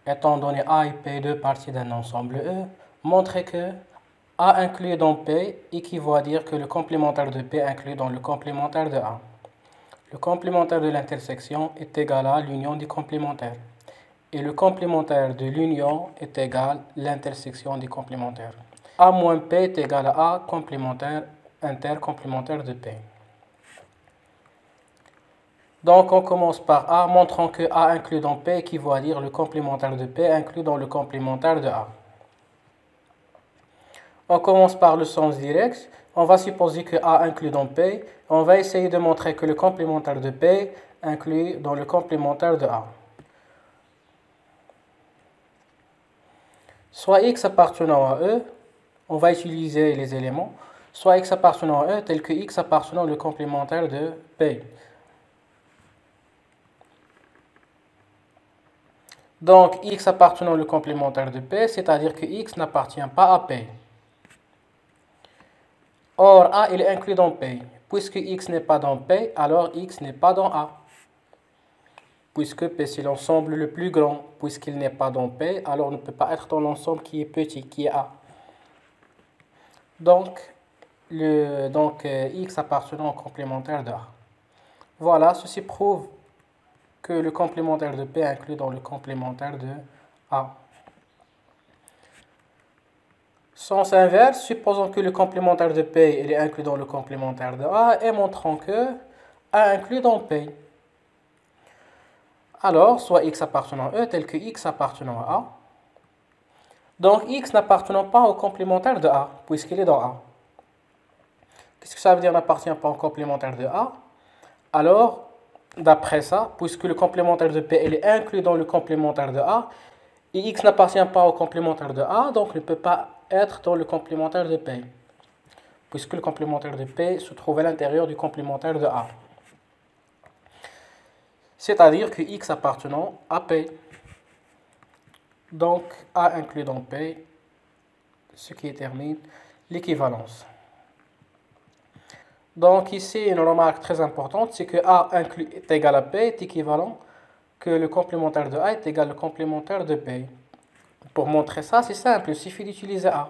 étant donné A et P deux parties d'un ensemble E, montrer que A inclus dans P équivaut à dire que le complémentaire de P inclus dans le complémentaire de A. Le complémentaire de l'intersection est égal à l'union des complémentaires. Et le complémentaire de l'union est égal à l'intersection des complémentaires. A moins P est égal à A complémentaire intercomplémentaire de P. Donc on commence par A, montrant que A inclus dans P équivaut à dire le complémentaire de P inclus dans le complémentaire de A. On commence par le sens direct. On va supposer que A inclus dans P. On va essayer de montrer que le complémentaire de P inclus dans le complémentaire de A. Soit X appartenant à E, on va utiliser les éléments, soit X appartenant à E tel que X appartenant au complémentaire de P. Donc, X appartenant au complémentaire de P, c'est-à-dire que X n'appartient pas à P. Or, A il est inclus dans P. Puisque X n'est pas dans P, alors X n'est pas dans A. Puisque P c'est l'ensemble le plus grand. Puisqu'il n'est pas dans P, alors il ne peut pas être dans l'ensemble qui est petit, qui est A. Donc, X appartenant au complémentaire de A. Voilà, ceci prouve que le complémentaire de P inclus dans le complémentaire de A. Sens inverse, supposons que le complémentaire de P il est inclus dans le complémentaire de A et montrons que A inclus dans P. Alors, soit X appartenant à E tel que X appartenant à A. Donc, X n'appartenant pas au complémentaire de A, puisqu'il est dans A. Qu'est-ce que ça veut dire n'appartient pas au complémentaire de A? Alors, d'après ça, puisque le complémentaire de P il est inclus dans le complémentaire de A, et X n'appartient pas au complémentaire de A, donc ne peut pas être dans le complémentaire de P, puisque le complémentaire de P se trouve à l'intérieur du complémentaire de A. C'est-à-dire que X appartenant à P. Donc, A inclus dans P, ce qui détermine l'équivalence. Donc, ici, une remarque très importante, c'est que A inclus est égal à P est équivalent que le complémentaire de A est égal au complémentaire de P. Pour montrer ça, c'est simple, il suffit d'utiliser A.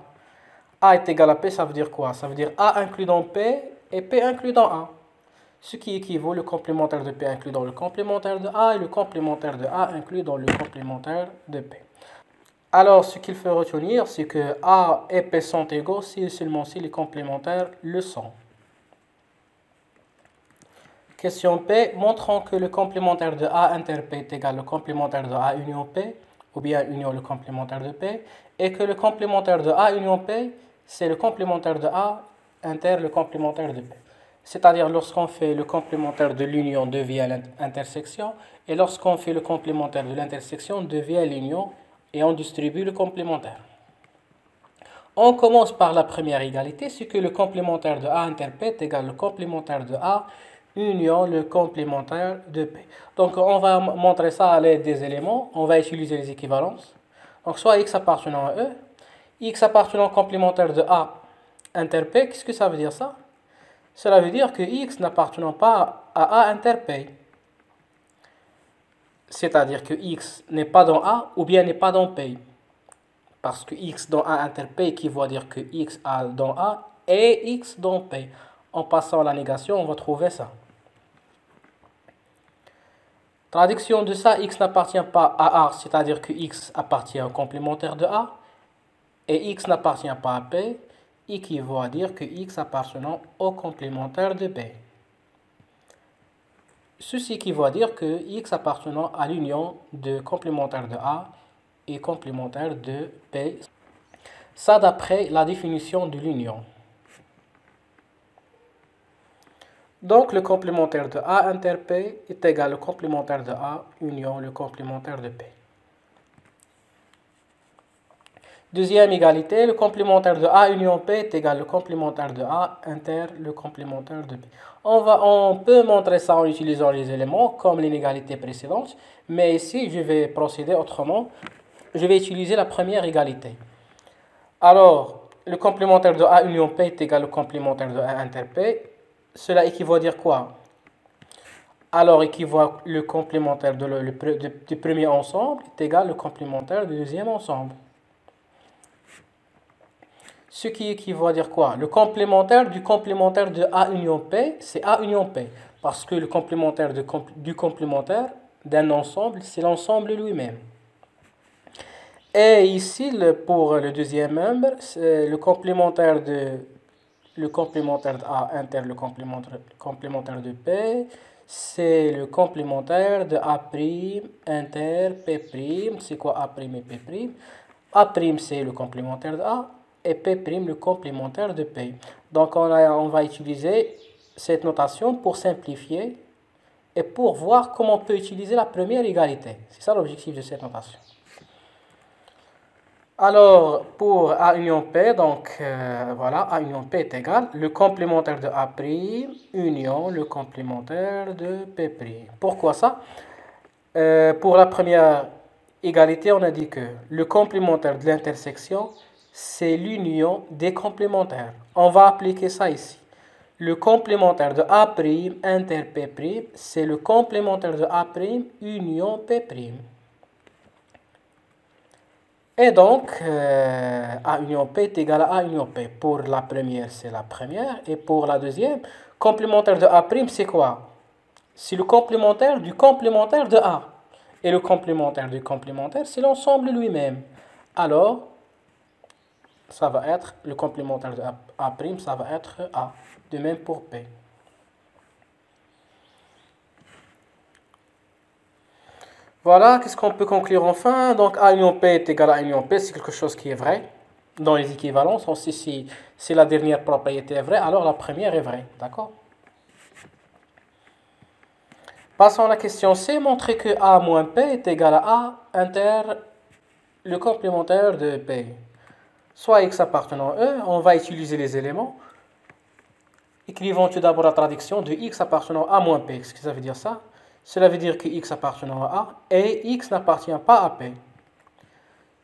A est égal à P, ça veut dire quoi? Ça veut dire A inclus dans P et P inclus dans A. Ce qui équivaut le complémentaire de P inclus dans le complémentaire de A et le complémentaire de A inclus dans le complémentaire de P. Alors, ce qu'il faut retenir, c'est que A et P sont égaux si et seulement si les complémentaires le sont. Question P, montrons que le complémentaire de A inter P est égal au complémentaire de A union P, ou bien union le complémentaire de P, et que le complémentaire de A union P, c'est le complémentaire de A inter le complémentaire de P. C'est-à-dire lorsqu'on fait le complémentaire de l'union devient l'intersection, et lorsqu'on fait le complémentaire de l'intersection devient l'union, et on distribue le complémentaire. On commence par la première égalité, c'est que le complémentaire de A inter P est égal au complémentaire de A union le complémentaire de P. Donc on va montrer ça à l'aide des éléments, on va utiliser les équivalences. Donc soit X appartenant à E, X appartenant au complémentaire de A inter P, qu'est-ce que ça veut dire ça? Cela veut dire que X n'appartenant pas à A inter P. C'est-à-dire que X n'est pas dans A ou bien n'est pas dans P. Parce que X dans A inter P équivaut à dire que X dans A et X dans P. En passant à la négation, on va trouver ça. Traduction de ça, X n'appartient pas à A, c'est-à-dire que X appartient au complémentaire de A, et X n'appartient pas à P, équivaut à dire que X appartenant au complémentaire de P. Ceci équivaut à dire que X appartenant à l'union de complémentaire de A et complémentaire de P. Ça d'après la définition de l'union. Donc le complémentaire de A inter P est égal au complémentaire de A union le complémentaire de P. Deuxième égalité, le complémentaire de A union P est égal au complémentaire de A inter le complémentaire de P. On peut montrer ça en utilisant les éléments comme l'inégalité précédente, mais ici je vais procéder autrement. Je vais utiliser la première égalité. Alors, le complémentaire de A union P est égal au complémentaire de A inter P. Cela équivaut à dire quoi? alors équivoque le complémentaire du premier ensemble est égal au complémentaire du deuxième ensemble. Ce qui équivaut à dire quoi? Le complémentaire du complémentaire de A union P, c'est A union P. Parce que le complémentaire du complémentaire d'un ensemble, c'est l'ensemble lui-même. Et ici, pour le deuxième membre, c'est le complémentaire de A inter le complémentaire de P, c'est le complémentaire de A' inter P'. C'est quoi A' et P'? A' c'est le complémentaire de A et P' le complémentaire de P. Donc on va utiliser cette notation pour simplifier et pour voir comment on peut utiliser la première égalité. C'est ça l'objectif de cette notation. Alors, pour A union P, donc voilà, A union P est égal le complémentaire de A' union le complémentaire de P'. Pourquoi ça? Pour la première égalité, on a dit que le complémentaire de l'intersection, c'est l'union des complémentaires. On va appliquer ça ici. Le complémentaire de A' inter P', c'est le complémentaire de A' union P'. Et donc, A union P est égal à A union P. Pour la première, c'est la première. Et pour la deuxième, complémentaire de A', c'est quoi? C'est le complémentaire du complémentaire de A. Et le complémentaire du complémentaire, c'est l'ensemble lui-même. Alors, ça va être le complémentaire de A', ça va être A. De même pour P. Voilà, qu'est-ce qu'on peut conclure enfin? Donc A union P est égal à A union P, c'est quelque chose qui est vrai. Dans les équivalences, on sait si la dernière propriété est vraie, alors la première est vraie. D'accord? Passons à la question C. Montrer que A moins P est égal à A inter le complémentaire de P. Soit X appartenant à E, on va utiliser les éléments. Écrivons tout d'abord la traduction de X appartenant à moins P. Qu'est-ce que ça veut dire ça? Cela veut dire que X appartenant à A et X n'appartient pas à P.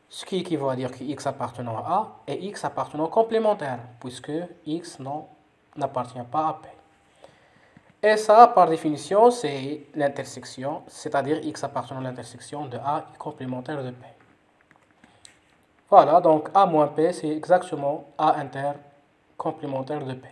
Ce qui équivaut à dire que X appartenant à A et X appartenant complémentaire, puisque X n'appartient pas à P. Et ça, par définition, c'est l'intersection, c'est-à-dire X appartenant à l'intersection de A et complémentaire de P. Voilà, donc A moins P, c'est exactement A inter complémentaire de P.